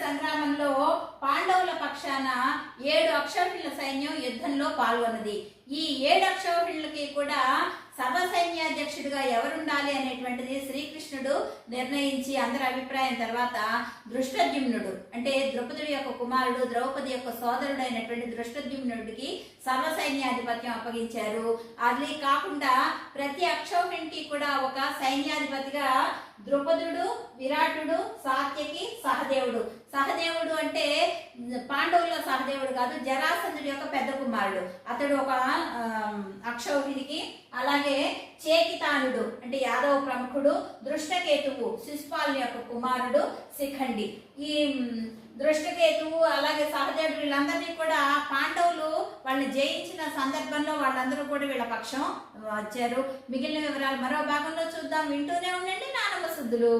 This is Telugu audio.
సంగ్రామంలో పాండవుల పక్షాన 7 అక్షౌహిణుల సైన్యం యుద్ధంలో పాల్గొన్నది. ఈ 7 అక్షౌహిణులకి కూడా సర్వసైన్యాధ్యక్షుడిగా ఎవరుండాలి అనేటువంటిది శ్రీకృష్ణుడు నిర్ణయించి అందరి అభిప్రాయం తర్వాత దృష్టద్యుమ్నుడు అంటే ద్రౌపదుడి యొక్క కుమారుడు, ద్రౌపది యొక్క సోదరుడు అయినటువంటి దృష్టద్యుమ్నుడికి సర్వసైన్యాధిపత్యం అప్పగించారు. అది కాకుండా ప్రతి అక్షౌహిణికి కూడా ఒక సైన్యాధిపతిగా ద్రుపదుడు, విరాటుడు, సాత్యకి, సహదేవుడు. సహదేవుడు అంటే పాండవుల సహదేవుడు కాదు, జరాసంధుడి యొక్క పెద్ద కుమారుడు. అతడు ఒక అక్షౌహిణికి. అలాగే చేకితానుడు అంటే యాదవ ప్రముఖుడు, దృష్టకేతువు శిశుపాలుని యొక్క కుమారుడు, శిఖండి. ఈ దృష్టకేతువు అలాగే సహదేవుడు వీళ్ళందరినీ కూడా పాండవులు వాళ్ళని జయించిన సందర్భంలో వాళ్ళందరూ కూడా వీళ్ళ పక్షం వచ్చారు. మిగిలిన వివరాలు మరో భాగంలో చూద్దాం. వింటూనే ఉండండి నానమ్మ సుద్దులు.